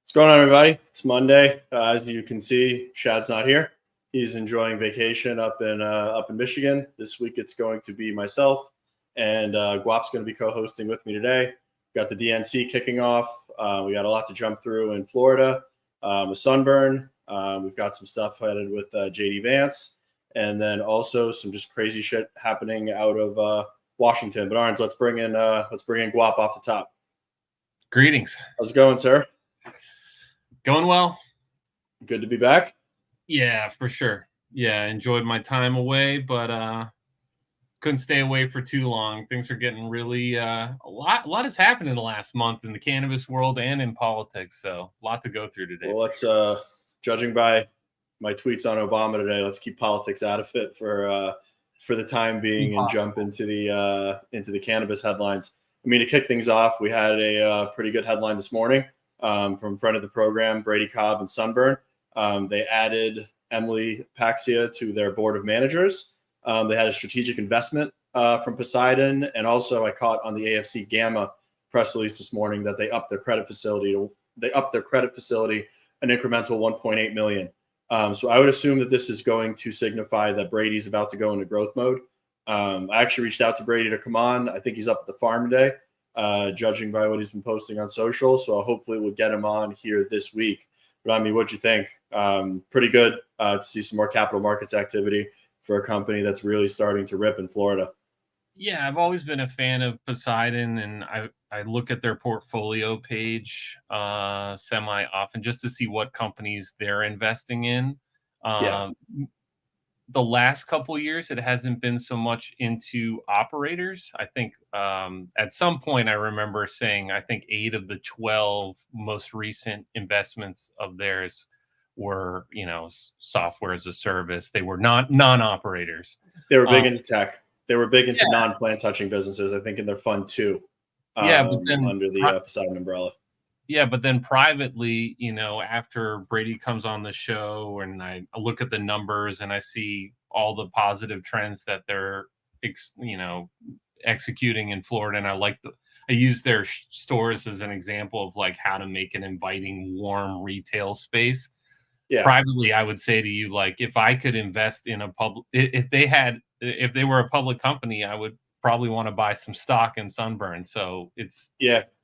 What's going on, everybody? It's Monday. As you can see, Shad's not here. He's enjoying vacation up in Michigan. This week, it's going to be myself, and Guap's going to be co-hosting with me today. We got the DNC kicking off. We got a lot to jump through in Florida with Sunburn. We've got some stuff headed with JD Vance, and then also some just crazy shit happening out of Washington. But Arns, let's bring in Guap off the top. Greetings. How's it going, sir? Going well. Good to be back. Yeah, for sure. Yeah, enjoyed my time away, but couldn't stay away for too long. Things are getting really a lot has happened in the last month in the cannabis world and in politics, so a lot to go through today. Well, let's judging by my tweets on Obama today, let's keep politics out of it for the time being and jump into the cannabis headlines. I mean, to kick things off, we had a pretty good headline this morning from friend of the program, Brady Cobb and Sunburn. They added Emily Paxia to their board of managers. They had a strategic investment from Poseidon, and also I caught on the AFC Gamma press release this morning that they upped their credit facility an incremental $1.8 million. So I would assume that this is going to signify that Brady's about to go into growth mode. I actually reached out to Brady to come on. I think he's up at the farm today, judging by what he's been posting on social. So hopefully we'll get him on here this week. But I mean, what'd you think? Pretty good to see some more capital markets activity for a company that's really starting to rip in Florida. Yeah, I've always been a fan of Poseidon, and I look at their portfolio page semi often just to see what companies they're investing in. The last couple of years, it hasn't been so much into operators. I think at some point I remember saying I think 8 of the 12 most recent investments of theirs were, software as a service. They were not non-operators. They were big into tech. They were big into non-plant touching businesses, I think, in their fund too. But then under the Poseidon umbrella. Yeah, but then privately, after Brady comes on the show and I look at the numbers and I see all the positive trends that they're, executing in Florida, and I use their stores as an example of like how to make an inviting, warm retail space. Yeah. Privately, I would say to you, like, if I could invest in a if they were a public company, I would probably want to buy some stock in Sunburn. So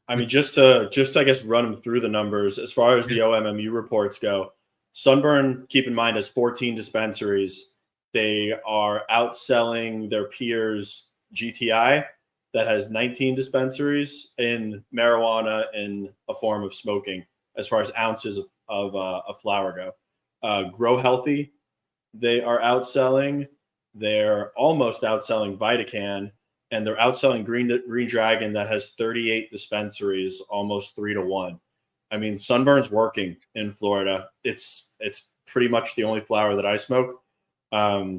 I mean, just to I guess run them through the numbers as far as the OMMU reports go. Sunburn, keep in mind, has 14 dispensaries. They are outselling their peers GTI that has 19 dispensaries in marijuana in a form of smoking as far as ounces of flower go. Grow Healthy, they are outselling. They're almost outselling VitaCan. And they're outselling Green Dragon that has 38 dispensaries, almost 3-1. I mean, Sunburn's working in Florida. It's pretty much the only flower that I smoke.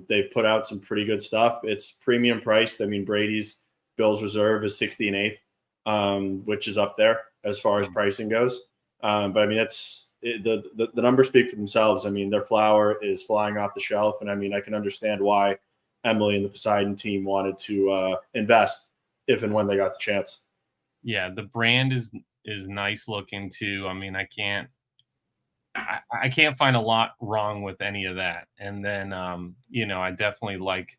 They've put out some pretty good stuff. It's premium priced. I mean, Brady's Bill's Reserve is 60 1/8, which is up there as far as pricing goes. But I mean, the numbers speak for themselves. I mean, their flower is flying off the shelf, and I mean, I can understand why Emily and the Poseidon team wanted to invest if and when they got the chance. Yeah, the brand is nice looking too. I mean, I can't find a lot wrong with any of that. And then I definitely like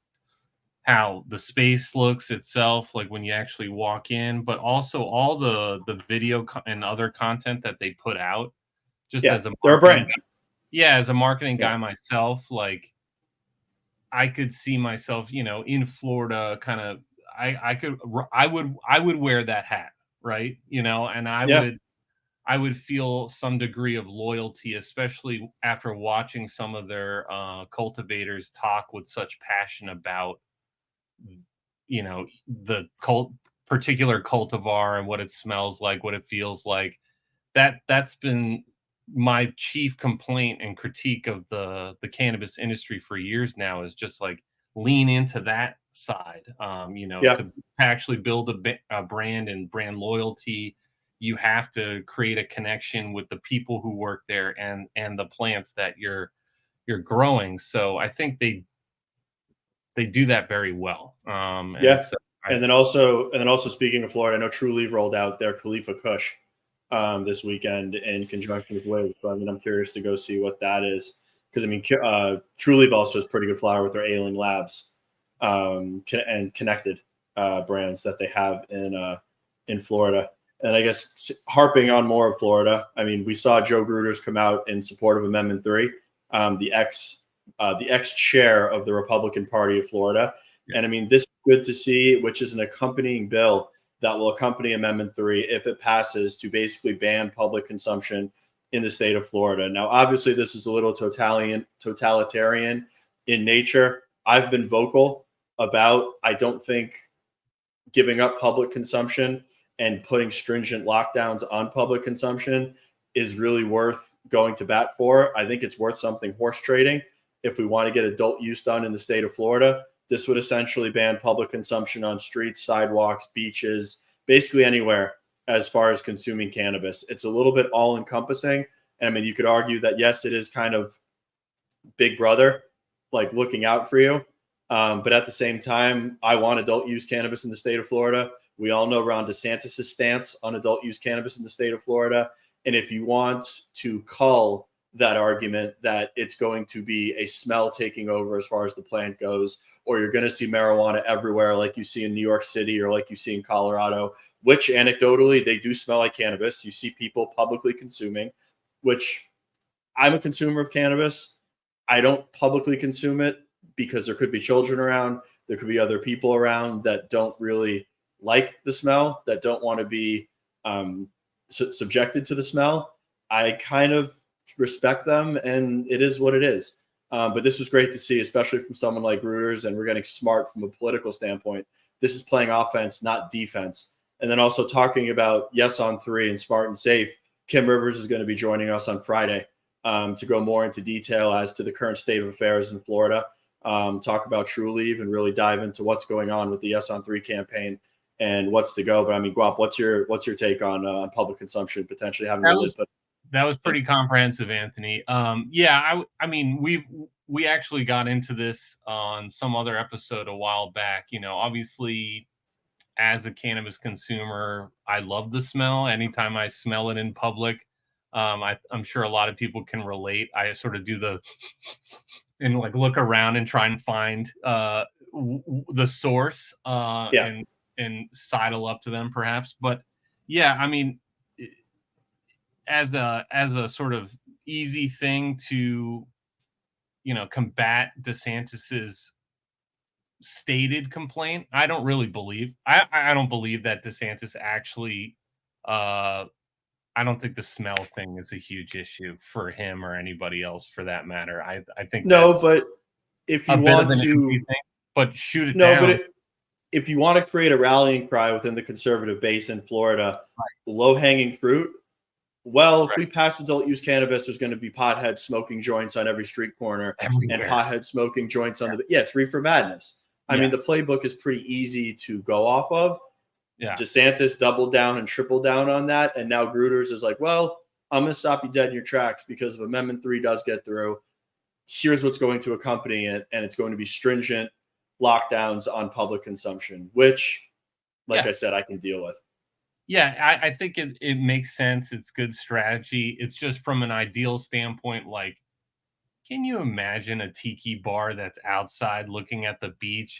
how the space looks itself, like when you actually walk in, but also all the video and other content that they put out. As a brand. As a marketing guy myself, like, I could see myself, in Florida, kind of. I would wear that hat, right? And I would feel some degree of loyalty, especially after watching some of their cultivators talk with such passion about, the particular cultivar and what it smells like, what it feels like. That's been my chief complaint and critique of the cannabis industry for years now, is just like lean into that side. To actually build a brand and brand loyalty, you have to create a connection with the people who work there and the plants that you're growing. So I think they do that very well. And then also speaking of Florida, I know True Leaf rolled out their Khalifa Kush this weekend in conjunction with Wiz. So I mean, I'm curious to go see what that is, because I mean, True Leaf also has pretty good flower with their Ailing Labs and connected brands that they have in Florida. And I guess harping on more of Florida, I mean, we saw Joe Gruters come out in support of Amendment 3, the ex-chair of the Republican Party of Florida. Yeah. And I mean, this is good to see, which is an accompanying bill that will accompany Amendment 3 if it passes, to basically ban public consumption in the state of Florida. Now, obviously, this is a little totalitarian in nature. I've been vocal about, I don't think giving up public consumption and putting stringent lockdowns on public consumption is really worth going to bat for. I think it's worth something horse trading. If we want to get adult use done in the state of Florida, this would essentially ban public consumption on streets, sidewalks, beaches, basically anywhere as far as consuming cannabis. It's a little bit all encompassing. And I mean, you could argue that, yes, it is kind of Big Brother, like looking out for you. But at the same time, I want adult use cannabis in the state of Florida. We all know Ron DeSantis' stance on adult use cannabis in the state of Florida. And if you want to cull that argument that it's going to be a smell taking over as far as the plant goes, or you're going to see marijuana everywhere like you see in New York City or like you see in Colorado, which anecdotally they do smell like cannabis. You see people publicly consuming, which I'm a consumer of cannabis. I don't publicly consume it because there could be children around. There could be other people around that don't really like the smell, that don't want to be subjected to the smell. I kind of respect them, and it is what it is. But this was great to see, especially from someone like Gruters, and we're getting smart from a political standpoint. This is playing offense, not defense. And then also talking about Yes on 3 and Smart and Safe, Kim Rivers is going to be joining us on Friday to go more into detail as to the current state of affairs in Florida, talk about True Leaf, and really dive into what's going on with the Yes on 3 campaign and what's to go. But I mean, Guap, what's your take on public consumption potentially having that was pretty comprehensive, Anthony. Yeah, I mean, we actually got into this on some other episode a while back. You know, obviously, as a cannabis consumer, I love the smell. Anytime I smell it in public, I'm sure a lot of people can relate. I sort of do and like look around and try and find the source and sidle up to them, perhaps. But yeah, I mean, as a sort of easy thing to, you know, combat DeSantis's stated complaint, I don't really believe. I don't believe that DeSantis actually. I don't think the smell thing is a huge issue for him or anybody else, for that matter. I think but if you want to, but shoot it down. But if you want to create a rallying cry within the conservative base in Florida, low hanging fruit. Well, if we pass adult use cannabis, there's going to be potheads smoking joints on every street corner and potheads smoking joints on it's reefer madness. I mean, the playbook is pretty easy to go off of. Yeah. DeSantis doubled down and tripled down on that. And now Gruters is like, well, I'm going to stop you dead in your tracks because if Amendment 3 does get through, here's what's going to accompany it. And it's going to be stringent lockdowns on public consumption, which, like I said, I can deal with. Yeah, I think it makes sense. It's good strategy. It's just from an ideal standpoint, like, can you imagine a tiki bar that's outside looking at the beach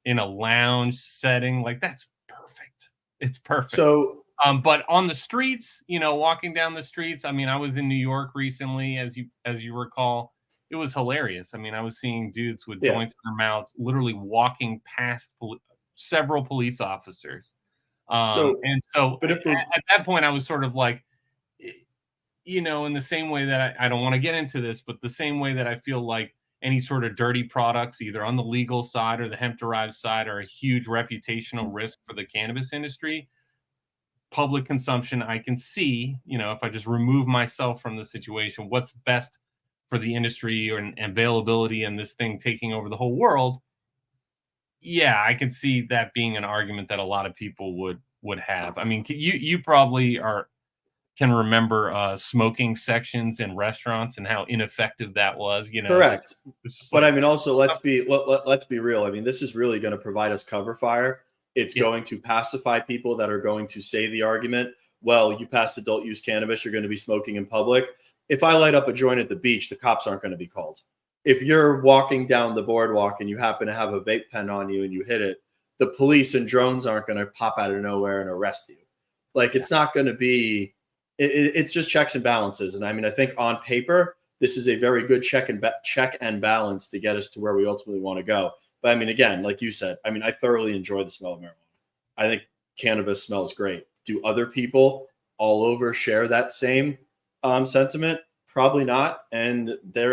in a lounge setting? Like, that's perfect. It's perfect. So, but on the streets, you know, walking down the streets, I mean, I was in New York recently, as you recall. It was hilarious. I mean, I was seeing dudes with joints in their mouths, literally walking past several police officers. But at that point, I was sort of like, you know, in the same way that I don't want to get into this, but the same way that I feel like any sort of dirty products, either on the legal side or the hemp-derived side, are a huge reputational risk for the cannabis industry. Public consumption, I can see, you know, if I just remove myself from the situation, what's best for the industry and availability and this thing taking over the whole world. Yeah, I can see that being an argument that a lot of people would have. I mean, you probably can remember smoking sections in restaurants and how ineffective that was. You know, correct. But I mean, also let's be real. I mean, this is really going to provide us cover fire. It's going to pacify people that are going to say the argument, well, you pass adult use cannabis, you're going to be smoking in public. If I light up a joint at the beach, the cops aren't going to be called. If you're walking down the boardwalk and you happen to have a vape pen on you and you hit it, the police and drones aren't going to pop out of nowhere and arrest you. Like, it's not going to be, it's just checks and balances. And I mean, I think on paper, this is a very good check and balance to get us to where we ultimately want to go. But I mean, again, like you said, I mean, I thoroughly enjoy the smell of marijuana. I think cannabis smells great. Do other people all over share that same sentiment? Probably not. And they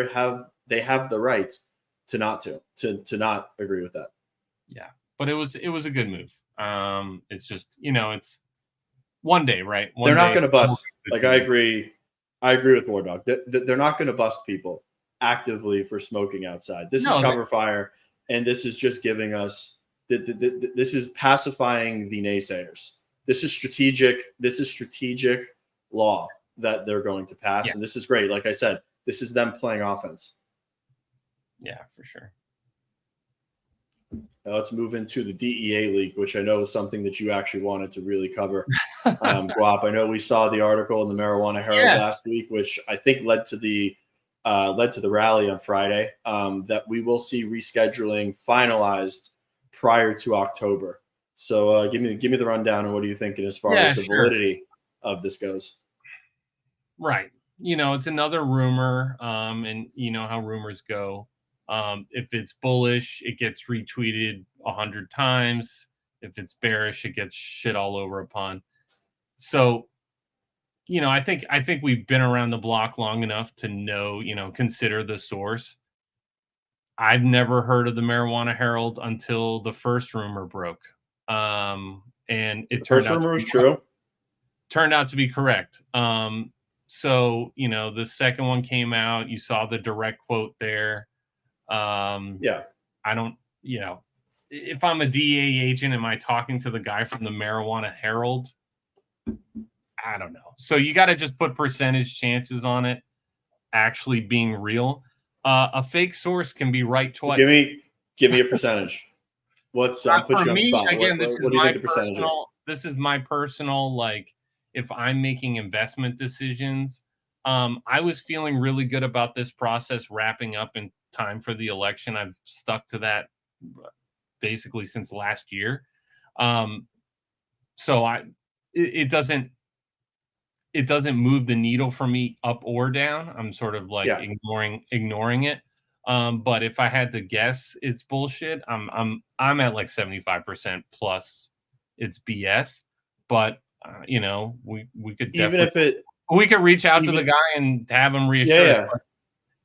have the right to not agree with that. Yeah, but it was a good move. It's just, it's one day, right? They're not going to bust. Like, I agree with War Dog. They're not going to bust people actively for smoking outside. This is cover fire, and this is just giving us this is pacifying the naysayers. This is strategic law that they're going to pass, and this is great. Like I said, this is them playing offense. Yeah, for sure. Let's move into the DEA leak, which I know is something that you actually wanted to really cover. Guap, I know we saw the article in the Marijuana Herald last week, which I think led to the rally on Friday, that we will see rescheduling finalized prior to October. So give me the rundown, and what are you thinking as far as the validity of this goes? Right. It's another rumor, and you know how rumors go. If it's bullish, it gets retweeted 100 times. If it's bearish, it gets shit all over upon. So, I think we've been around the block long enough to know, consider the source. I've never heard of the Marijuana Herald until the first rumor broke. And it first rumor was true. Turned out to be correct. So, the second one came out, you saw the direct quote there. I don't, if I'm a DEA agent, am I talking to the guy from the Marijuana Herald? I don't know. So you got to just put percentage chances on it actually being real. A fake source can be right twice. Give me a percentage. What's put you on the spot? Again, what do you think the percentage is? This is my personal, like, if I'm making investment decisions, I was feeling really good about this process wrapping up in time for the election. I've stuck to that basically since last year. So it doesn't move the needle for me up or down. I'm sort of like ignoring it. But if I had to guess, it's bullshit. I'm at like 75% plus it's BS. But we could definitely, we could reach out to the guy and have him reassure. Yeah.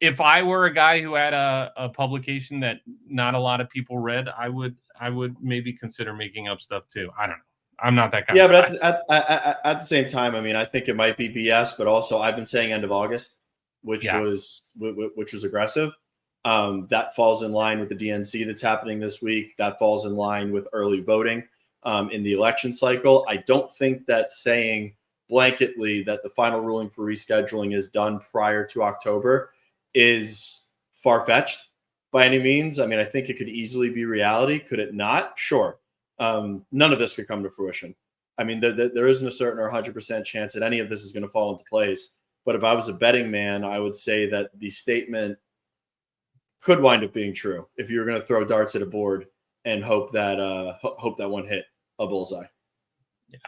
If I were a guy who had a publication that not a lot of people read, I would maybe consider making up stuff too. I don't know. I'm not that guy. Yeah, but at the same time, I mean, I think it might be BS, but also I've been saying end of August, which was aggressive. That falls in line with the DNC that's happening this week. That falls in line with early voting in the election cycle. I don't think that saying blanketly that the final ruling for rescheduling is done prior to October is far-fetched by any means. I mean, I think it could easily be reality. Could it not? Sure. None of this could come to fruition. I mean, there isn't a certain or 100% chance that any of this is going to fall into place. But if I was a betting man, I would say that the statement could wind up being true if you're going to throw darts at a board and hope that one hit a bullseye. Yeah.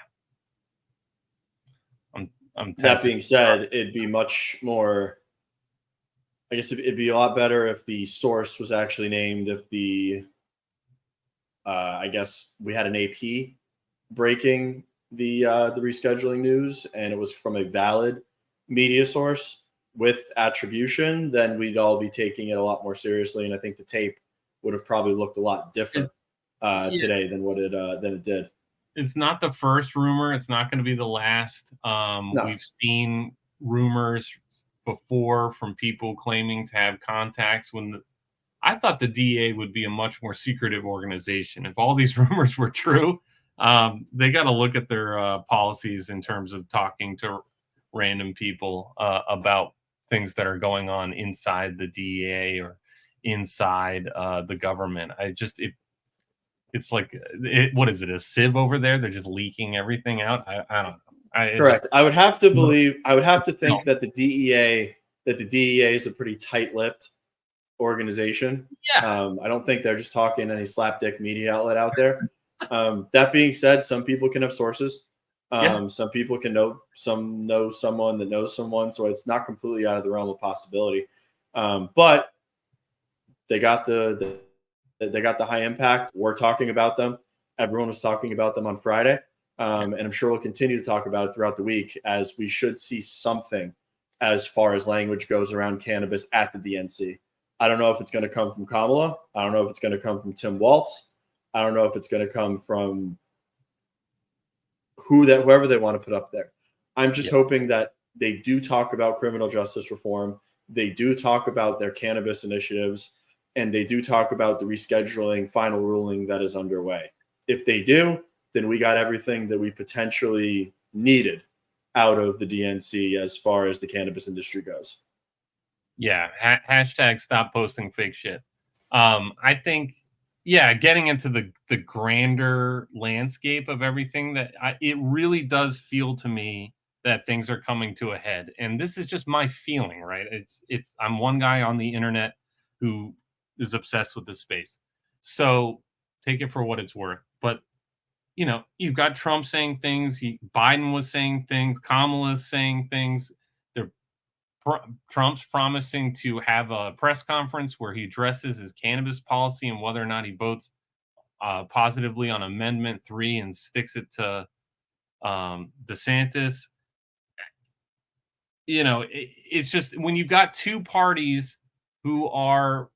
I'm that being said, it'd be much more. I guess it'd be a lot better if the source was actually named. If I guess we had an AP breaking the rescheduling news, and it was from a valid media source with attribution, then we'd all be taking it a lot more seriously. And I think the tape would have probably looked a lot different today than what it did. It's not the first rumor. It's not going to be the last. No. We've seen rumors before from people claiming to have contacts. I thought the DEA would be a much more secretive organization. If all these rumors were true, they got to look at their policies in terms of talking to random people about things that are going on inside the DEA or inside the government. It's like, what is it, a sieve over there? They're just leaking everything out. I don't know. Correct. I would have to believe. I would have to think No. that the DEA is a pretty tight-lipped organization. Yeah. I don't think they're just talking any slapdick media outlet out there. That being said, some people can have sources. Some people can know someone that knows someone, so it's not completely out of the realm of possibility. But they got the high impact. We're talking about them. Everyone was talking about them on Friday. And I'm sure we'll continue to talk about it throughout the week, as we should see something as far as language goes around cannabis at the DNC. I don't know if it's going to come from Kamala. I don't know if it's going to come from Tim Walz. I don't know if it's going to come from whoever they want to put up there. I'm just hoping that they do talk about criminal justice reform. They do talk about their cannabis initiatives, and they do talk about the rescheduling final ruling that is underway. If they do, then we got everything that we potentially needed out of the DNC as far as the cannabis industry goes. Yeah. Hashtag stop posting fake shit. I think, getting into the grander landscape of everything, it really does feel to me that things are coming to a head. And this is just my feeling, right? I'm one guy on the internet who is obsessed with this space. So take it for what it's worth. But you've got Trump saying things, Biden was saying things, Kamala's saying things. Trump's promising to have a press conference where he addresses his cannabis policy and whether or not he votes positively on Amendment 3 and sticks it to DeSantis. It's just when you've got two parties who are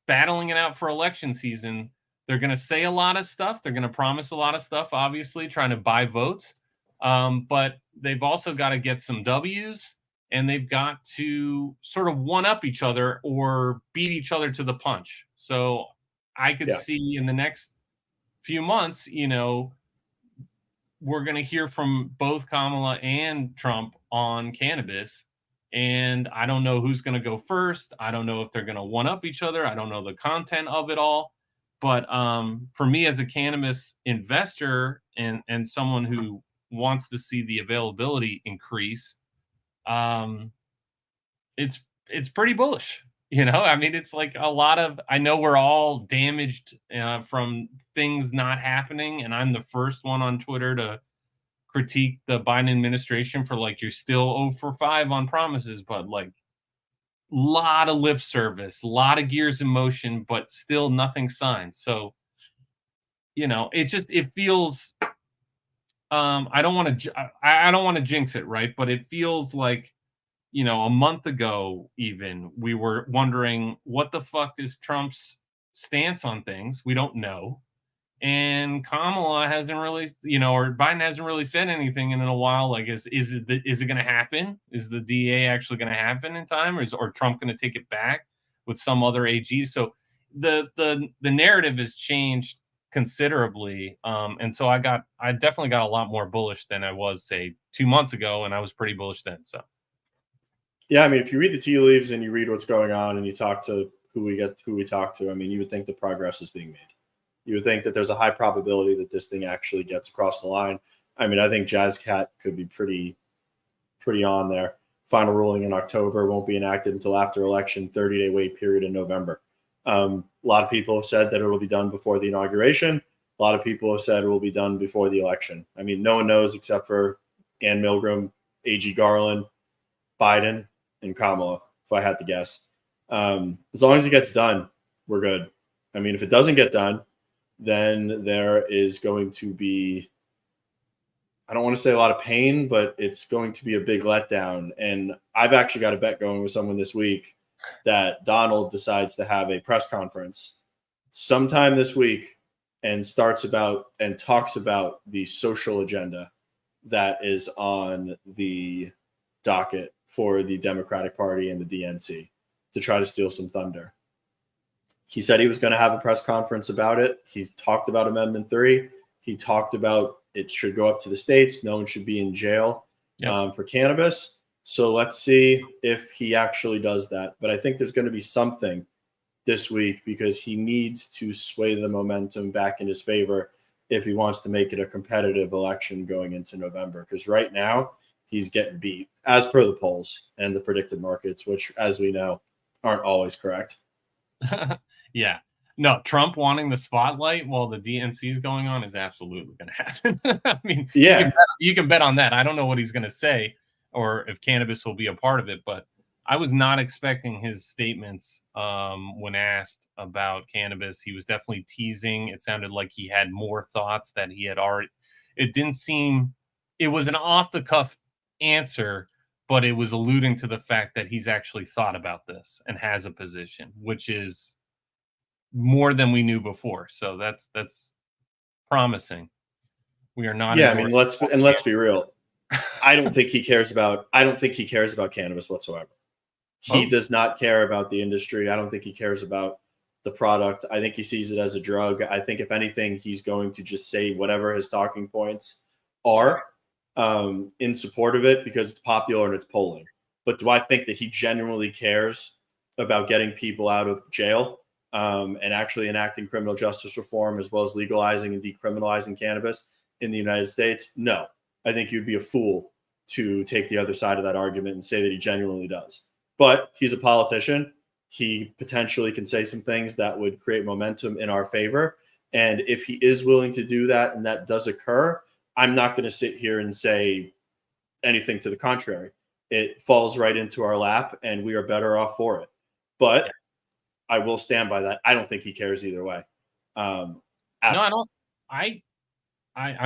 battling it out for election season, they're going to say a lot of stuff. They're going to promise a lot of stuff, obviously, trying to buy votes. But they've also got to get some W's, and they've got to sort of one-up each other or beat each other to the punch. So I could see in the next few months, we're going to hear from both Kamala and Trump on cannabis. And I don't know who's going to go first. I don't know if they're going to one-up each other. I don't know the content of it all. But for me as a cannabis investor and someone who wants to see the availability increase, it's pretty bullish. It's like a lot of, I know we're all damaged from things not happening. And I'm the first one on Twitter to critique the Biden administration for you're still 0 for 5 on promises, but lot of lip service, a lot of gears in motion, but still nothing signed. So, it feels, I don't want to jinx it, right? But it feels like, a month ago, even we were wondering what the fuck is Trump's stance on things. We don't know. And Kamala hasn't really, or Biden hasn't really said anything in a while. Is it going to happen? Is the DEA actually going to happen in time, or Trump going to take it back with some other AG? So the narrative has changed considerably, and so I definitely got a lot more bullish than I was, say, 2 months ago, and I was pretty bullish then. So yeah, if you read the tea leaves and you read what's going on and you talk to who we talk to, you would think the progress is being made. You would think that there's a high probability that this thing actually gets across the line. I think Jazz Cat could be pretty on there. Final ruling in October, won't be enacted until after election, 30-day wait period in November. A lot of people have said that it will be done before the inauguration. A lot of people have said it will be done before the election. No one knows except for Ann Milgram, A.G. Garland, Biden, and Kamala, if I had to guess. As long as it gets done, we're good. If it doesn't get done, then there is going to be, I don't want to say a lot of pain, but it's going to be a big letdown. And I've actually got a bet going with someone this week that Donald decides to have a press conference sometime this week and talks about the social agenda that is on the docket for the Democratic Party and the DNC to try to steal some thunder. He said he was going to have a press conference about it. He's talked about Amendment 3. He talked about it should go up to the states. No one should be in jail for cannabis. So let's see if he actually does that. But I think there's going to be something this week because he needs to sway the momentum back in his favor if he wants to make it a competitive election going into November. Because right now he's getting beat as per the polls and the predicted markets, which, as we know, aren't always correct. Yeah. No, Trump wanting the spotlight while the DNC is going on is absolutely going to happen. I mean, Yeah. you can bet on that. I don't know what he's going to say or if cannabis will be a part of it, but I was not expecting his statements when asked about cannabis. He was definitely teasing. It sounded like he had more thoughts that he had already. It didn't seem. It was an off the cuff answer, but it was alluding to the fact that he's actually thought about this and has a position, which is more than we knew before. So that's promising. We are not. Yeah, I mean, let's be real. I don't think he cares about cannabis whatsoever. He does not care about the industry. I don't think he cares about the product. I think he sees it as a drug. I think if anything, he's going to just say whatever his talking points are in support of it because it's popular and it's polling. But do I think that he genuinely cares about getting people out of jail and actually enacting criminal justice reform as well as legalizing and decriminalizing cannabis in the United States? No. I think you'd be a fool to take the other side of that argument and say that he genuinely does. But he's a politician. He potentially can say some things that would create momentum in our favor. And if he is willing to do that and that does occur, I'm not going to sit here and say anything to the contrary. It falls right into our lap and we are better off for it. But I will stand by that. I don't think he cares either way. No, I don't. I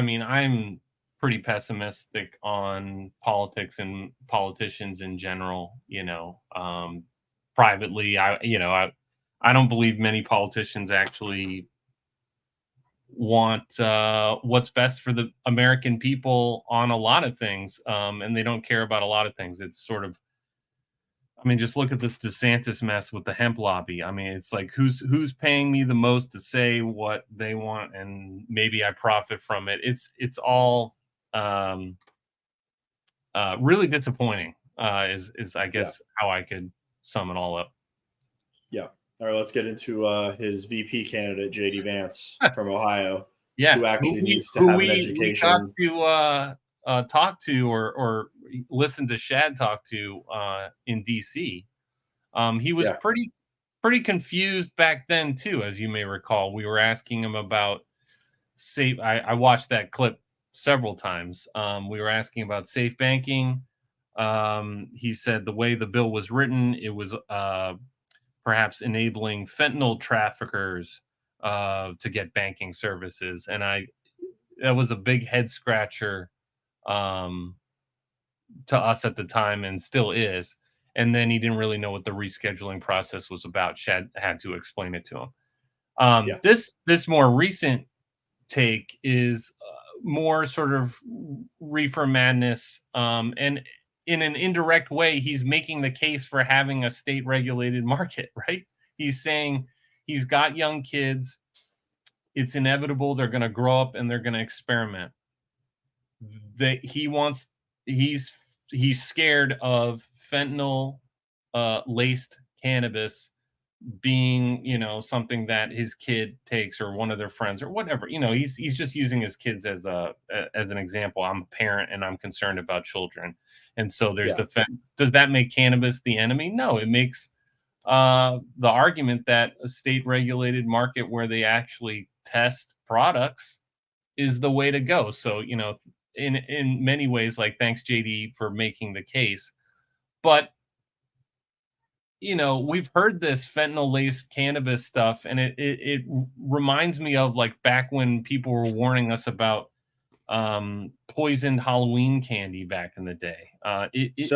mean, I'm pretty pessimistic on politics and politicians in general. Privately, I don't believe many politicians actually want what's best for the American people on a lot of things, and they don't care about a lot of things. It's sort of, I mean, just look at this DeSantis mess with the hemp lobby. I mean, it's like who's paying me the most to say what they want, and maybe I profit from it. It's all really disappointing. Is I guess how I could sum it all up. Yeah. All right, let's get into his VP candidate, JD Vance from Ohio, who actually needs to have an education. We got to talk to or listen to Shad talk to in DC. He was pretty confused back then too, as you may recall. We were asking him about safe. I watched that clip several times. We were asking about safe banking. He said the way the bill was written, it was perhaps enabling fentanyl traffickers to get banking services, and that was a big head scratcher to us at the time, and still is. And then he didn't really know what the rescheduling process was about. Shad had to explain it to him. This more recent take is more sort of reefer madness, and in an indirect way, he's making the case for having a state regulated market, right? He's saying he's got young kids. It's inevitable. They're going to grow up and they're going to experiment. He's scared of fentanyl laced cannabis being, something that his kid takes or one of their friends or whatever. He's just using his kids as an example. I'm a parent and I'm concerned about children. And so there's does that make cannabis the enemy? No, it makes the argument that a state regulated market where they actually test products is the way to go. So, in many ways, like, thanks JD for making the case, but we've heard this fentanyl laced cannabis stuff, and it reminds me of like back when people were warning us about poisoned Halloween candy back in the day. It's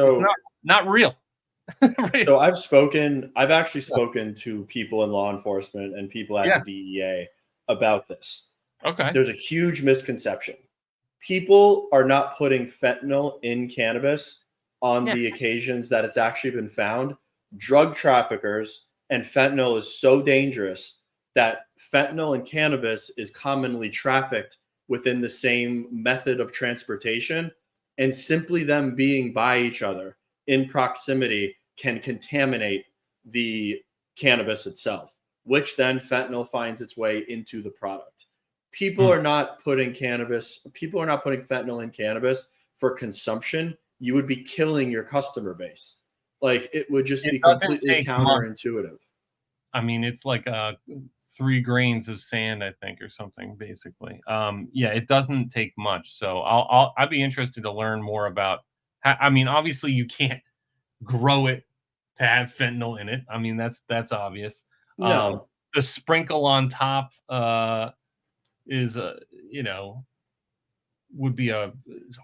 not real. Right. So I've actually spoken to people in law enforcement and people at the DEA about this. Okay. There's a huge misconception. People are not putting fentanyl in cannabis on the occasions that it's actually been found. Drug traffickers, and fentanyl is so dangerous that fentanyl and cannabis is commonly trafficked within the same method of transportation, and simply them being by each other in proximity can contaminate the cannabis itself, which then fentanyl finds its way into the product. People are not putting fentanyl in cannabis for consumption. You would be killing your customer base. Like, it would just be completely counterintuitive. I mean, it's like 3 grains of sand, I think, or something, basically. Yeah, it doesn't take much. So I'd be interested to learn more about I mean, obviously you can't grow it to have fentanyl in it. I mean, that's obvious. No. The sprinkle on top is would be a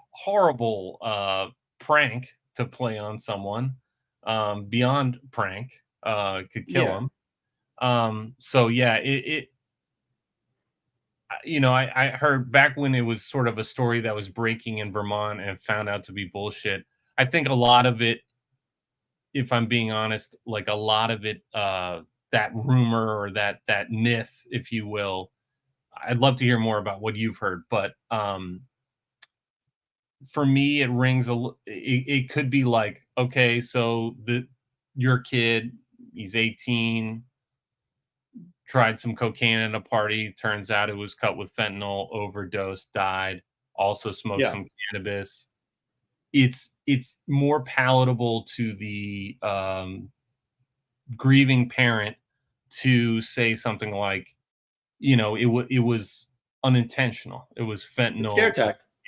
horrible prank to play on someone. Beyond prank, could kill him. So yeah, I heard back when it was sort of a story that was breaking in Vermont and found out to be bullshit. I think a lot of it, if I'm being honest, like a lot of it, that rumor or that myth, if you will, I'd love to hear more about what you've heard. But for me, it could be like, okay, so your kid, he's 18, tried some cocaine at a party. Turns out it was cut with fentanyl, overdose, died. Also smoked some cannabis. It's more palatable to the grieving parent to say something like, it was unintentional. It was fentanyl.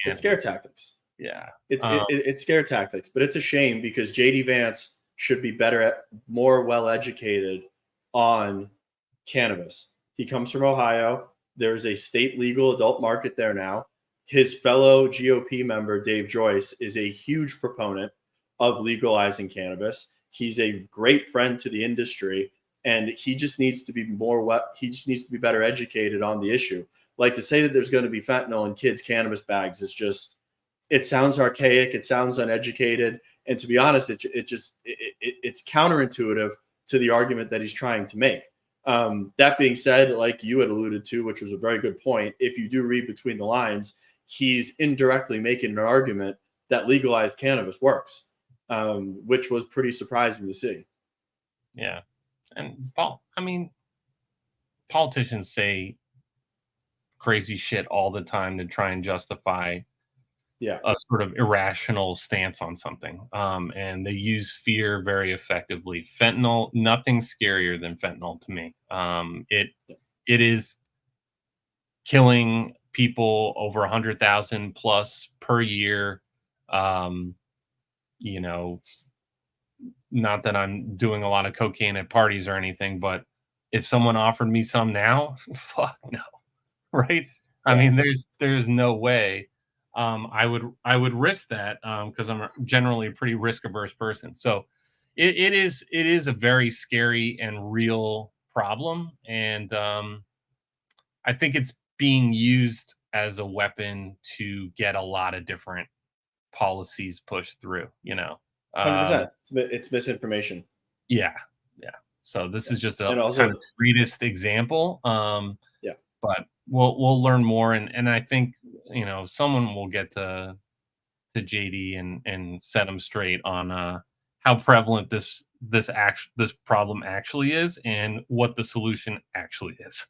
It's scare tactics. Yeah, it's scare tactics. But it's a shame because JD Vance should be more well educated on cannabis. He comes from Ohio. There's a state legal adult market there now. His fellow GOP member, Dave Joyce, is a huge proponent of legalizing cannabis. He's a great friend to the industry, and he just needs to be better educated on the issue. Like, to say that there's going to be fentanyl in kids' cannabis bags is just, it sounds archaic. It sounds uneducated. And to be honest, it's counterintuitive to the argument that he's trying to make. That being said, like you had alluded to, which was a very good point, if you do read between the lines, he's indirectly making an argument that legalized cannabis works, which was pretty surprising to see. Yeah. And politicians say crazy shit all the time to try and justify a sort of irrational stance on something. And they use fear very effectively. Fentanyl, nothing scarier than fentanyl to me. It is killing people over 100,000 plus per year. Not that I'm doing a lot of cocaine at parties or anything, but if someone offered me some now, fuck no. Right? I mean, there's no way. I would risk that because I'm generally a pretty risk averse person. So it is a very scary and real problem, and I think it's being used as a weapon to get a lot of different policies pushed through. 100%. It's misinformation. Yeah. So this is just a kind of greatest example. But we'll learn more, and I think someone will get to JD and set him straight on how prevalent this problem actually is and what the solution actually is.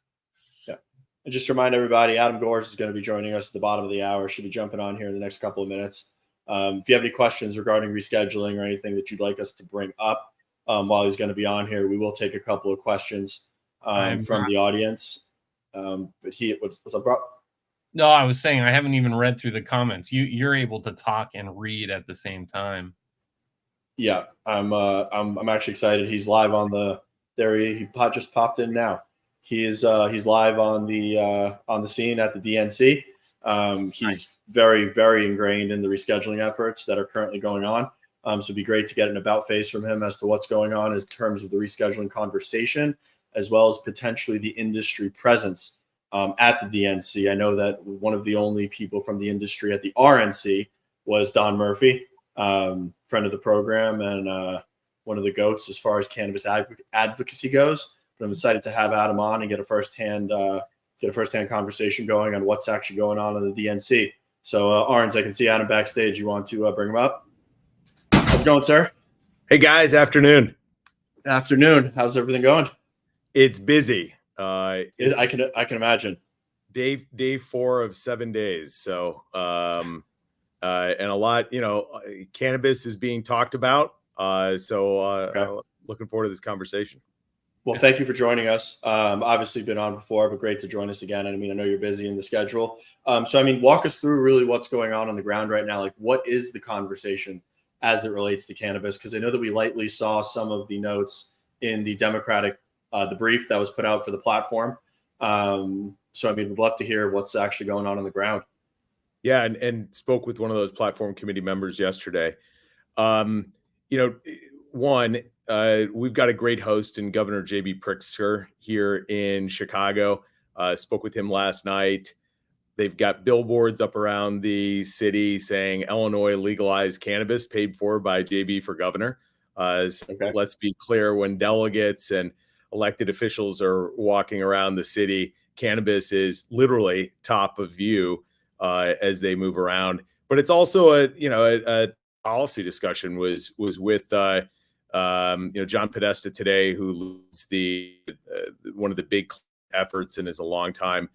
Yeah, and just to remind everybody, Adam Goers is going to be joining us at the bottom of the hour. Should be jumping on here in the next couple of minutes. If you have any questions regarding rescheduling or anything that you'd like us to bring up while he's going to be on here, we will take a couple of questions from the audience. But what's up, bro? No, I was saying I haven't even read through the comments. You're able to talk and read at the same time. Yeah, I'm actually excited. He's live on the he just popped in now. He's live on the scene at the DNC. He's very, very ingrained in the rescheduling efforts that are currently going on. So it'd be great to get an about face from him as to what's going on in terms of the rescheduling conversation, as well as potentially the industry presence at the DNC. I know that one of the only people from the industry at the RNC was Don Murphy, friend of the program and one of the GOATs as far as cannabis advocacy goes. But I'm excited to have Adam on and get a firsthand conversation going on what's actually going on in the DNC. So, Arns, I can see Adam backstage. You want to bring him up? How's it going, sir? Hey, guys. Afternoon. Afternoon. How's everything going? It's busy. I can imagine. day 4 of 7 days. So, and a lot, cannabis is being talked about. Okay. Looking forward to this conversation. Well, thank you for joining us. Obviously been on before, but great to join us again. And I mean, I know you're busy in the schedule. Walk us through really what's going on the ground right now. Like, what is the conversation as it relates to cannabis? Because I know that we lightly saw some of the notes in the Democratic, the brief that was put out for the platform. We'd love to hear what's actually going on the ground. Yeah, and spoke with one of those platform committee members yesterday. We've got a great host in Governor J.B. Pritzker here in Chicago. Spoke with him last night. They've got billboards up around the city saying Illinois legalized cannabis, paid for by J.B. for governor. Let's be clear, when delegates and elected officials are walking around the city, cannabis is literally top of view as they move around. But it's also a policy discussion was with John Podesta today, who leads one of the big efforts and is a longtime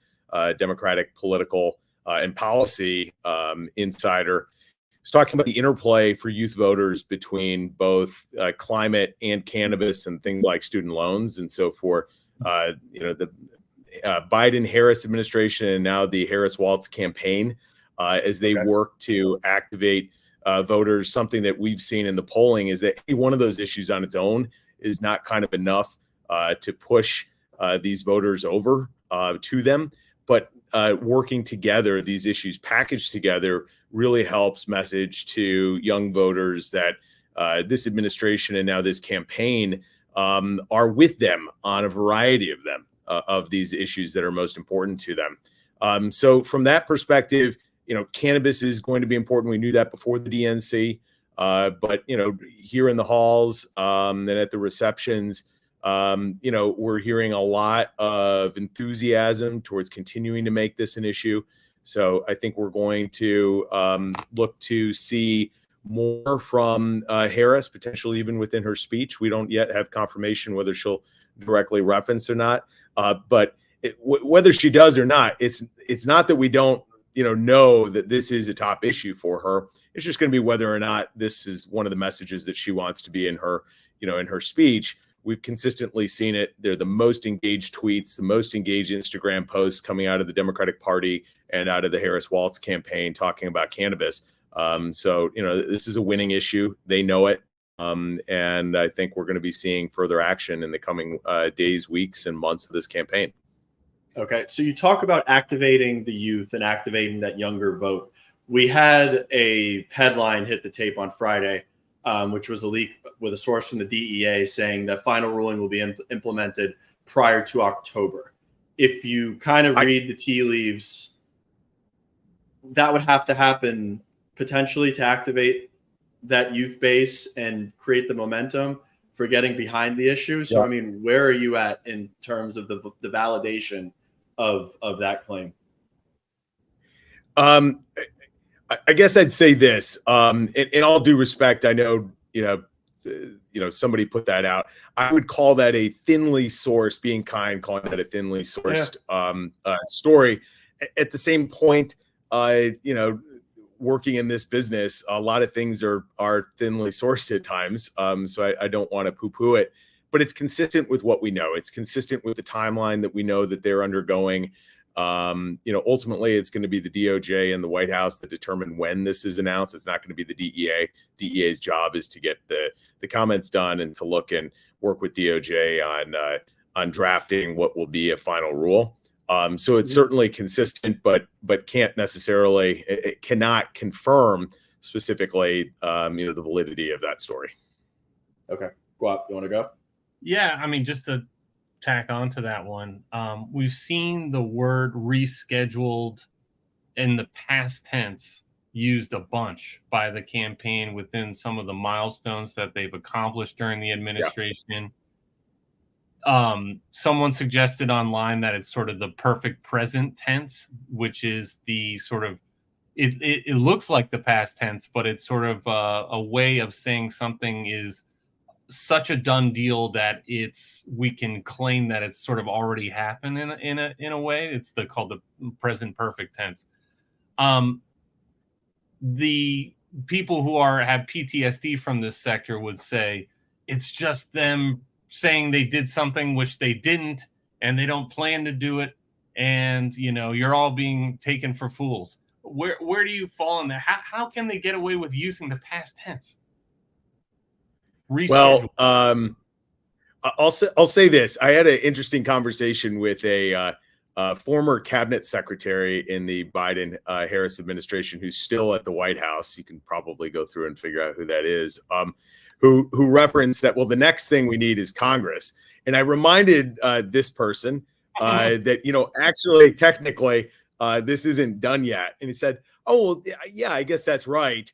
Democratic political and policy insider. He's talking about the interplay for youth voters between both climate and cannabis and things like student loans. And so for the Biden-Harris administration and now the Harris-Walz campaign, as they work to activate voters, something that we've seen in the polling is that one of those issues on its own is not kind of enough to push these voters over to them. But working together, these issues packaged together really helps message to young voters that this administration and now this campaign are with them on a variety of them, of these issues that are most important to them. So from that perspective, cannabis is going to be important. We knew that before the DNC, but here in the halls and at the receptions, we're hearing a lot of enthusiasm towards continuing to make this an issue. So I think we're going to look to see more from Harris, potentially even within her speech. We don't yet have confirmation whether she'll directly reference or not, but whether she does or not, it's not that we don't know that this is a top issue for her. It's just going to be whether or not this is one of the messages that she wants to be in her, in her speech. We've consistently seen it. They're the most engaged tweets, the most engaged Instagram posts coming out of the Democratic Party and out of the Harris-Walz campaign talking about cannabis. This is a winning issue. They know it. And I think we're going to be seeing further action in the coming days, weeks, and months of this campaign. Okay, so you talk about activating the youth and activating that younger vote. We had a headline hit the tape on Friday, which was a leak with a source from the DEA saying that final ruling will be implemented prior to October. If you kind of read the tea leaves, that would have to happen potentially to activate that youth base and create the momentum for getting behind the issue. So, where are you at in terms of the validation of that claim? I guess I'd say this, in all due respect, I know, somebody put that out. I would call that a thinly sourced, being kind, calling that a thinly sourced story. At the same point, working in this business, a lot of things are thinly sourced at times. So I don't want to poo-poo it, but it's consistent with what we know. It's consistent with the timeline that we know that they're undergoing. Ultimately, it's going to be the DOJ and the White House that determine when this is announced. It's not going to be the DEA. DEA's job is to get the comments done and to look and work with DOJ on drafting what will be a final rule. So it's certainly consistent, but can't necessarily, it cannot confirm specifically, the validity of that story. Okay, Guap, you want to go? Yeah, just to tack on to that one, we've seen the word rescheduled in the past tense used a bunch by the campaign within some of the milestones that they've accomplished during the administration. Someone suggested online that it's sort of the perfect present tense, which is the sort of it looks like the past tense, but it's sort of a way of saying something is such a done deal that we can claim that it's sort of already happened in a way. It's called the present perfect tense. The people who have PTSD from this sector would say it's just them saying they did something which they didn't, and they don't plan to do it, and you're all being taken for fools. Where do you fall in that? How can they get away with using the past tense? Reschedule. Well, I'll say this. I had an interesting conversation with a former cabinet secretary in the Biden Harris administration who's still at the White House. You can probably go through and figure out who that is. Who referenced that, well, the next thing we need is Congress. And I reminded this person that, actually, technically, this isn't done yet. And he said, oh, well, yeah, I guess that's right.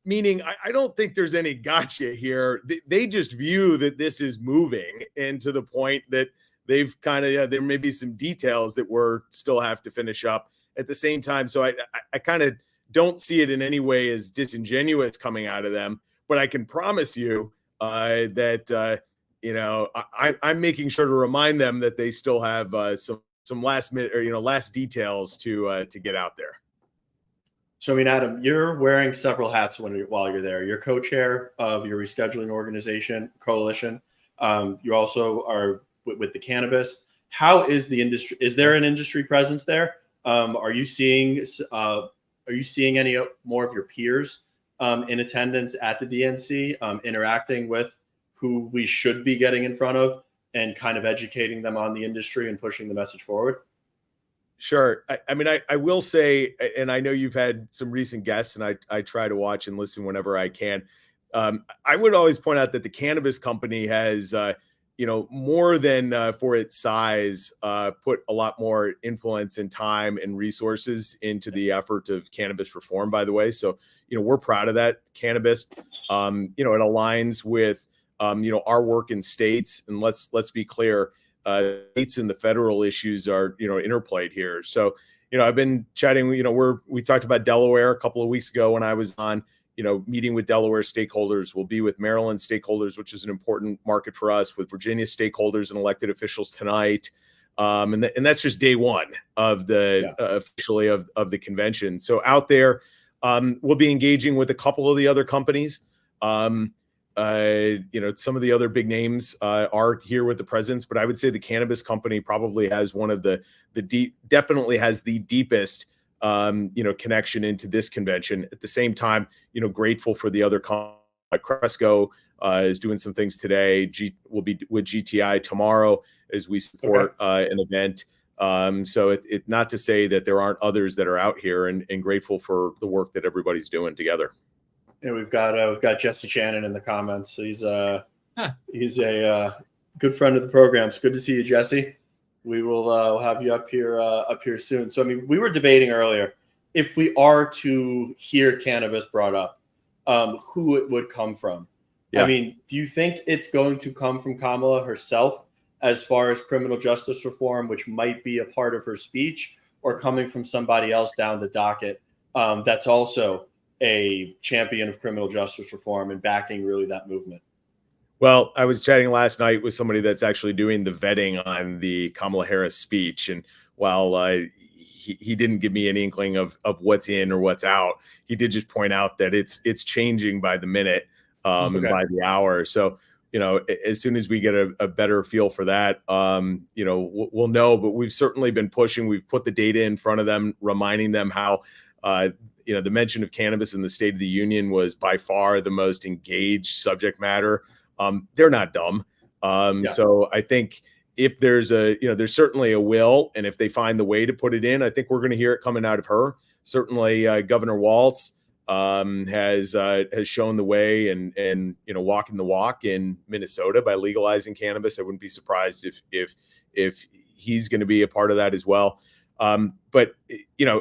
Meaning, I don't think there's any gotcha here. They just view that this is moving, and to the point that they've kind of, there may be some details that we're still have to finish up at the same time. So I kind of don't see it in any way as disingenuous coming out of them. But I can promise you that, I'm making sure to remind them that they still have some last minute or, last details to get out there. So, I mean, Adam, you're wearing several hats while you're there. You're co-chair of your rescheduling coalition. You also are with the cannabis. How is the industry? Is there an industry presence there? Are you seeing any more of your peers in attendance at the DNC, interacting with who we should be getting in front of and kind of educating them on the industry and pushing the message forward? Sure. I mean, I will say, and I know you've had some recent guests, and I try to watch and listen whenever I can. I would always point out that the Cannabis Company has, more than for its size, put a lot more influence and time and resources into the effort of cannabis reform, by the way. So, we're proud of that. Cannabis, it aligns with, our work in states. And let's be clear, states and the federal issues are, interplayed here. So, I've been chatting, we talked about Delaware a couple of weeks ago when I was on, meeting with Delaware stakeholders. We'll be with Maryland stakeholders, which is an important market for us, with Virginia stakeholders and elected officials tonight. And that's just day one of the officially of the convention. So out there, we'll be engaging with a couple of the other companies. Some of the other big names are here with the presence, but I would say the Cannabis Company probably has one of definitely has the deepest, connection into this convention. At the same time, grateful for the other Cresco is doing some things today. We'll be with GTI tomorrow as we support an event. So it not to say that there aren't others that are out here, and grateful for the work that everybody's doing together. Yeah, we've got Jesse Shannon in the comments. He's a good friend of the program. It's good to see you, Jesse. We will have you up here soon. So, I mean, we were debating earlier, if we are to hear cannabis brought up, who it would come from. Yeah. I mean, do you think it's going to come from Kamala herself as far as criminal justice reform, which might be a part of her speech, or coming from somebody else down the docket that's also a champion of criminal justice reform and backing really that movement? Well, I was chatting last night with somebody that's actually doing the vetting on the Kamala Harris speech. And while he didn't give me an inkling of what's in or what's out, he did just point out that it's changing by the minute and by the hour. So, as soon as we get a better feel for that, we'll know. But we've certainly been pushing. We've put the data in front of them, reminding them how the mention of cannabis in the State of the Union was by far the most engaged subject matter. They're not dumb. So I think if there's there's certainly a will, and if they find the way to put it in, I think we're going to hear it coming out of her. Certainly, Governor Walz has shown the way and walking the walk in Minnesota by legalizing cannabis. I wouldn't be surprised if he's going to be a part of that as well. But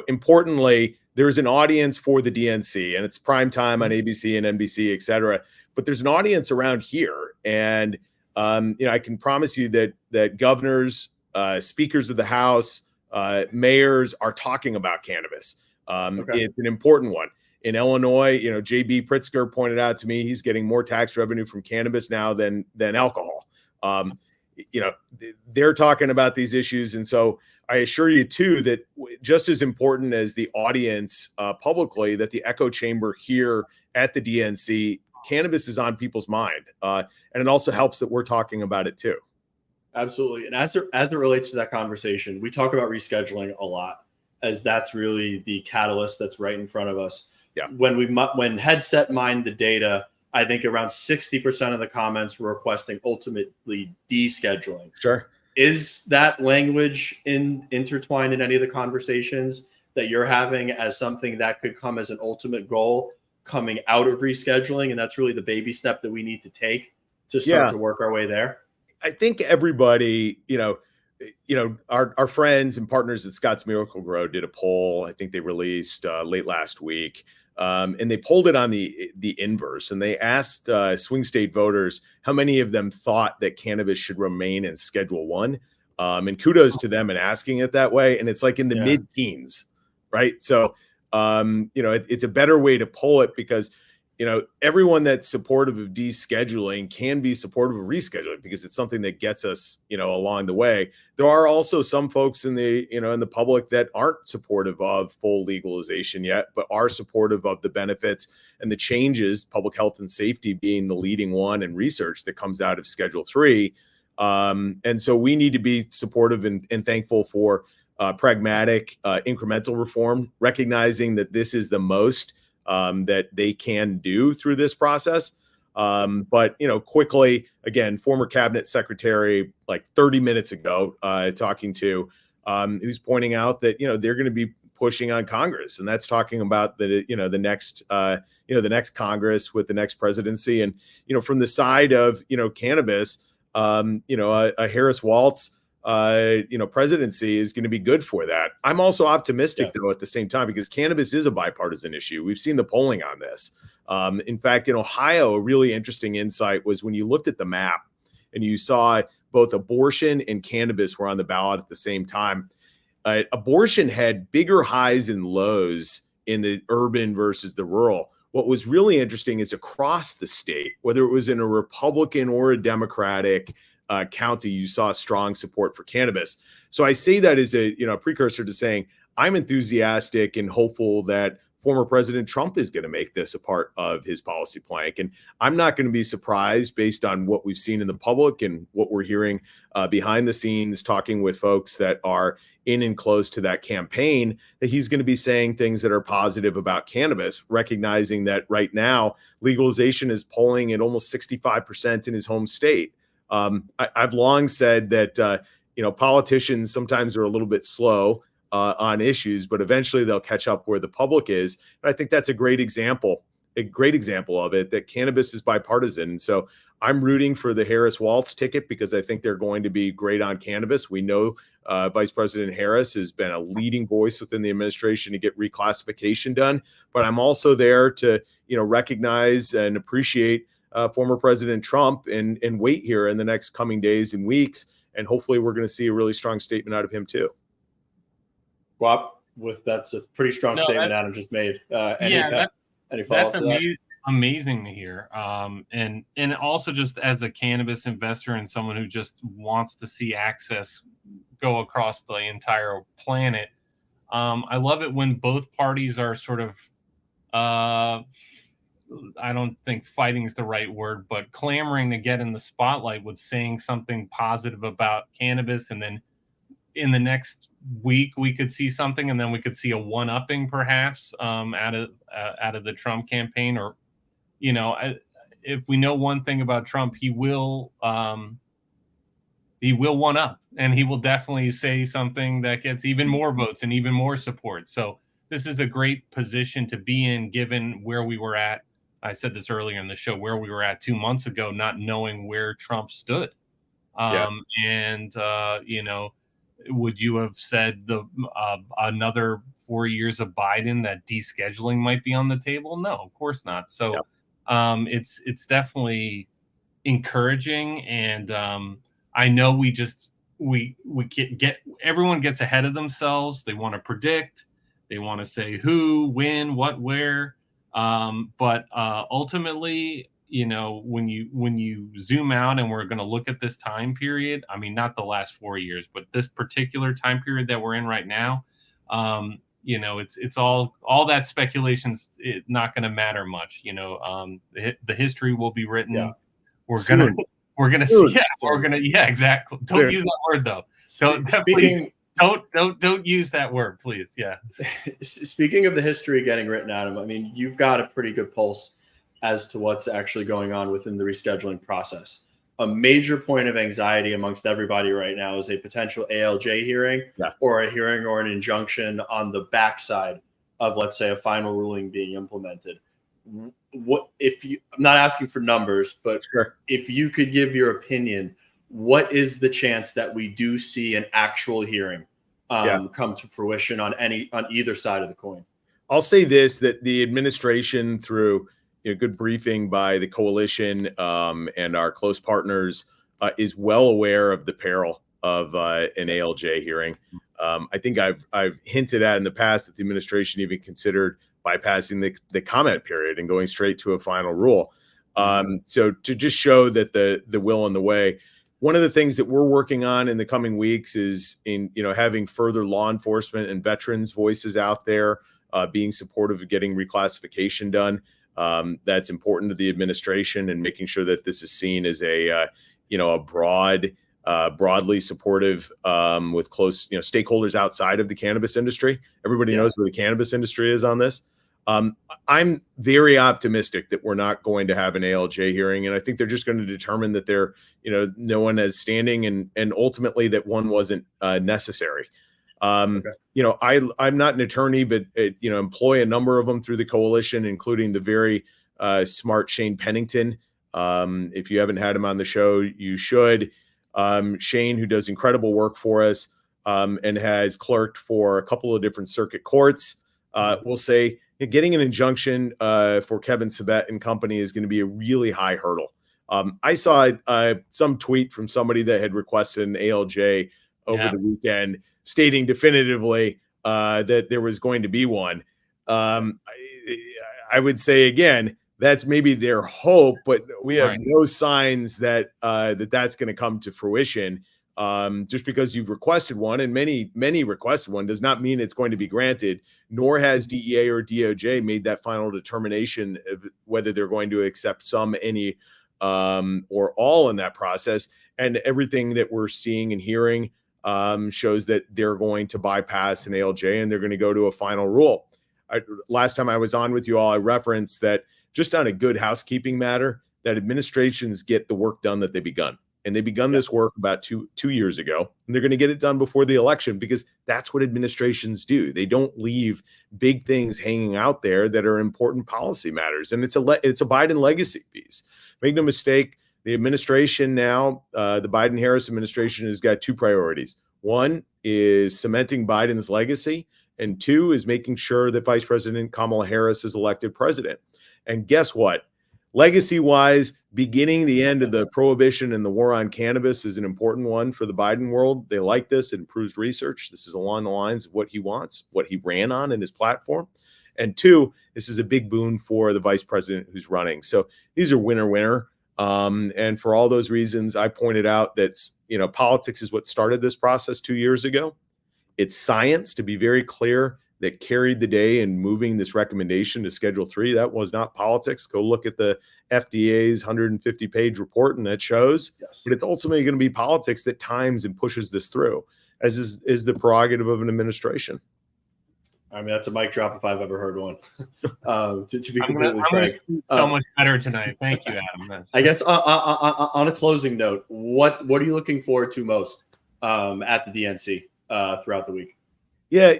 importantly, there's an audience for the DNC, and it's prime time on ABC and NBC, et cetera. But there's an audience around here, and I can promise you that governors, speakers of the House, mayors are talking about cannabis. It's an important one. in Illinois, JB Pritzker pointed out to me he's getting more tax revenue from cannabis now than alcohol. They're talking about these issues. And so I assure you, too, that just as important as the audience publicly, that the echo chamber here at the DNC, cannabis is on people's mind. And it also helps that we're talking about it, too. Absolutely. And as it relates to that conversation, we talk about rescheduling a lot, as that's really the catalyst that's right in front of us. Yeah. When Headset mined the data, I think around 60% of the comments were requesting ultimately descheduling. Sure. Is that language intertwined in any of the conversations that you're having as something that could come as an ultimate goal coming out of rescheduling? And that's really the baby step that we need to take to start to work our way there. I think everybody, our friends and partners at Scott's Miracle-Gro did a poll. I think they released late last week. And they polled it on the inverse, and they asked swing state voters how many of them thought that cannabis should remain in Schedule 1. And kudos to them in asking it that way. And it's like in the mid-teens, right? So, it's a better way to poll it because, everyone that's supportive of descheduling can be supportive of rescheduling because it's something that gets us, along the way. There are also some folks in the public that aren't supportive of full legalization yet, but are supportive of the benefits and the changes, public health and safety being the leading one in research that comes out of Schedule 3. And so we need to be supportive and thankful for pragmatic, incremental reform, recognizing that this is the most that they can do through this process. But, quickly, again, former cabinet secretary, like 30 minutes ago, talking to, who's pointing out that, they're going to be pushing on Congress. And that's talking about the next Congress with the next presidency. And, from the side of, cannabis, a Harris Waltz, presidency is going to be good for that. I'm also optimistic, though, at the same time, because cannabis is a bipartisan issue. We've seen the polling on this. In fact, in Ohio, a really interesting insight was when you looked at the map and you saw both abortion and cannabis were on the ballot at the same time. Abortion had bigger highs and lows in the urban versus the rural. What was really interesting is across the state, whether it was in a Republican or a Democratic county, you saw strong support for cannabis. So I say that as a precursor to saying I'm enthusiastic and hopeful that former President Trump is going to make this a part of his policy plank. And I'm not going to be surprised based on what we've seen in the public and what we're hearing behind the scenes, talking with folks that are in and close to that campaign, that he's going to be saying things that are positive about cannabis, recognizing that right now legalization is polling at almost 65% in his home state. I've long said that, politicians sometimes are a little bit slow on issues, but eventually they'll catch up where the public is. And I think that's a great example of it, that cannabis is bipartisan. And so I'm rooting for the Harris Waltz ticket because I think they're going to be great on cannabis. We know Vice President Harris has been a leading voice within the administration to get reclassification done. But I'm also there to, recognize and appreciate former President Trump and wait here in the next coming days and weeks. And hopefully we're going to see a really strong statement out of him too. Guap, that's a pretty strong statement Adam just made. Any follow-up to that? Amazing to hear. And also just as a cannabis investor and someone who just wants to see access go across the entire planet. I love it when both parties are sort of, I don't think fighting is the right word, but clamoring to get in the spotlight with saying something positive about cannabis. And then in the next week, we could see something, and then we could see a one-upping perhaps out of the Trump campaign. Or, if we know one thing about Trump, he will one up, and he will definitely say something that gets even more votes and even more support. So this is a great position to be in, given where we were at. I said this earlier in the show, where we were at 2 months ago, not knowing where Trump stood. Would you have said another 4 years of Biden that descheduling might be on the table? No, of course not. So it's definitely encouraging. And I know we get everyone gets ahead of themselves. They want to predict. They want to say who, when, what, where. But ultimately, when you zoom out and we're going to look at this time period, I mean, not the last 4 years, but this particular time period that we're in right now, it's all that speculation's not going to matter much. The history will be written. Yeah. We're Soon. gonna Soon. see. Yeah, we're gonna. Yeah, exactly. Don't Soon. use that word though. Speaking, Don't use that word, please. Yeah. Speaking of the history getting written, Adam, I mean, you've got a pretty good pulse as to what's actually going on within the rescheduling process. A major point of anxiety amongst everybody right now is a potential ALJ hearing or a hearing or an injunction on the backside of, let's say, a final ruling being implemented. What if you, I'm not asking for numbers, but if you could give your opinion, what is the chance that we do see an actual hearing come to fruition on either side of the coin? I'll say this, that the administration, through good briefing by the coalition and our close partners, is well aware of the peril of an ALJ hearing. I think I've hinted at in the past that the administration even considered bypassing the comment period and going straight to a final rule. So to just show that the will and the way, one of the things that we're working on in the coming weeks is having further law enforcement and veterans voices out there being supportive of getting reclassification done. That's important to the administration, and making sure that this is seen as a broadly supportive with close stakeholders outside of the cannabis industry. Everybody knows where the cannabis industry is on this. I'm very optimistic that we're not going to have an ALJ hearing, and I think they're just going to determine that no one has standing, and ultimately that one wasn't necessary. I'm not an attorney, but employ a number of them through the coalition, including the very smart Shane Pennington. If you haven't had him on the show, you should. Shane, who does incredible work for us and has clerked for a couple of different circuit courts, will say getting an injunction for Kevin Sabet and company is going to be a really high hurdle. I saw some tweet from somebody that had requested an ALJ over the weekend, stating definitively that there was going to be one. I would say, again, that's maybe their hope, but we have no signs that that's going to come to fruition. Just because you've requested one, and many requested one, does not mean it's going to be granted, nor has DEA or DOJ made that final determination of whether they're going to accept some, any, or all in that process. And everything that we're seeing and hearing shows that they're going to bypass an ALJ and they're going to go to a final rule. Last time I was on with you all, I referenced that just on a good housekeeping matter, that administrations get the work done that they begun. And they begun this work about two years ago, and they're going to get it done before the election, because that's what administrations do. They don't leave big things hanging out there that are important policy matters. And it's a Biden legacy piece. Make no mistake, the administration now, the Biden-Harris administration, has got two priorities. One is cementing Biden's legacy, and two is making sure that Vice President Kamala Harris is elected president. And guess what? Legacy-wise, beginning the end of the prohibition and the war on cannabis is an important one for the Biden world. They like this. It improves research. This is along the lines of what he wants, what he ran on in his platform. And two, this is a big boon for the vice president who's running. So these are winner-winner. And for all those reasons, I pointed out that politics is what started this process 2 years ago. It's science, to be very clear, that carried the day in moving this recommendation to Schedule 3. That was not politics. Go look at the FDA's 150-page report, and that shows. Yes. But it's ultimately going to be politics that times and pushes this through, as is the prerogative of an administration. I mean, that's a mic drop if I've ever heard one. To be completely frank, so much better tonight. Thank you, Adam. I guess on a closing note, what are you looking forward to most at the DNC throughout the week? Yeah,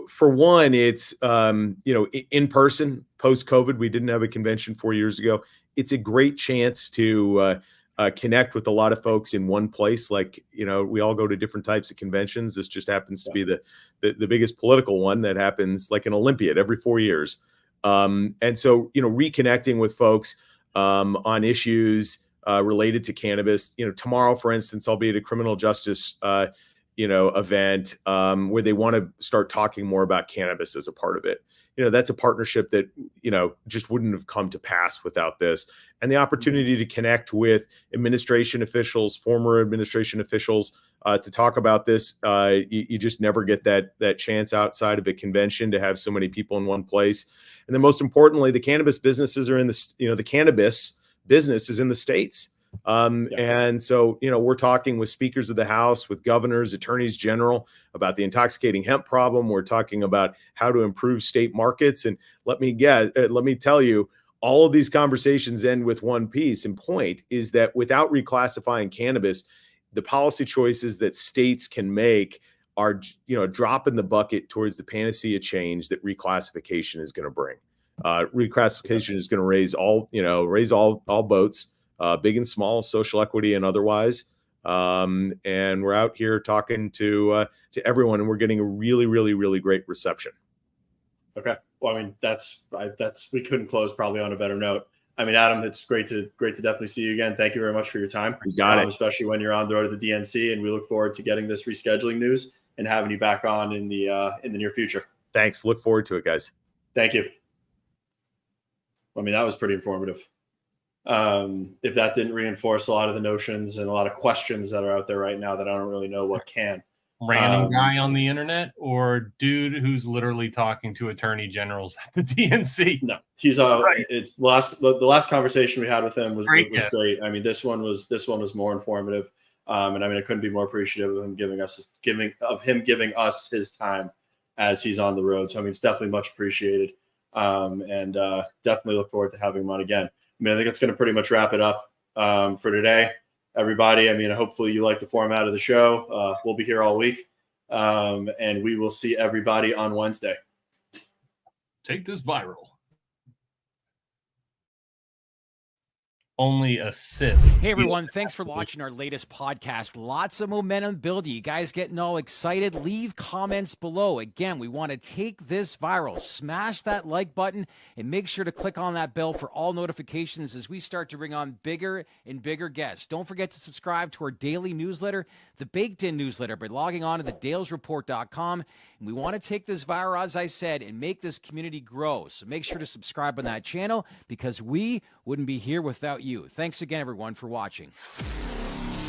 for one, it's, in person, post-COVID. We didn't have a convention 4 years ago. It's a great chance to connect with a lot of folks in one place. Like, we all go to different types of conventions. This just happens to be the biggest political one that happens like an Olympiad every 4 years. And so, reconnecting with folks on issues related to cannabis. Tomorrow, for instance, I'll be at a criminal justice event where they want to start talking more about cannabis as a part of it. that's a partnership that, just wouldn't have come to pass without this. And the opportunity to connect with administration officials, former administration officials, to talk about this. You just never get that chance outside of a convention to have so many people in one place. And then most importantly, the cannabis businesses are in the cannabis business is in the States. And so, we're talking with speakers of the House, with governors, attorneys general about the intoxicating hemp problem. We're talking about how to improve state markets. And let me tell you, all of these conversations end with one piece and point is that without reclassifying cannabis, the policy choices that states can make are, a drop in the bucket towards the panacea change that reclassification is going to bring. Reclassification is going to raise all boats. Big and small, social equity and otherwise. And we're out here talking to everyone, and we're getting a really, really, really great reception. Okay. Well, I mean, we couldn't close probably on a better note. I mean, Adam, it's great to definitely see you again. Thank you very much for your time. You got it. Especially when you're on the road to the DNC, and we look forward to getting this rescheduling news and having you back on in the near future. Thanks. Look forward to it, guys. Thank you. I mean, that was pretty informative. If that didn't reinforce a lot of the notions and a lot of questions that are out there right now that I don't really know what can. Random guy on the internet or dude who's literally talking to attorney generals at the DNC? No, he's right. It's the last conversation we had with him was great. I mean, this one was more informative. And I mean, I couldn't be more appreciative of him giving us his time as he's on the road. So I mean, it's definitely much appreciated. And definitely look forward to having him on again. I mean, I think it's going to pretty much wrap it up for today, everybody. I mean, hopefully you like the format of the show. We'll be here all week, and we will see everybody on Wednesday. Take this viral. Only a sip. Hey everyone, thanks for watching our latest podcast. Lots of momentum building. You guys getting all excited? Leave comments below. Again, we want to take this viral. Smash that like button and make sure to click on that bell for all notifications as we start to bring on bigger and bigger guests. Don't forget to subscribe to our daily newsletter, the Baked In newsletter, by logging on to thedalesreport.com. And we want to take this viral, as I said, and make this community grow. So make sure to subscribe on that channel because we wouldn't be here without you. Thanks again, everyone, for watching.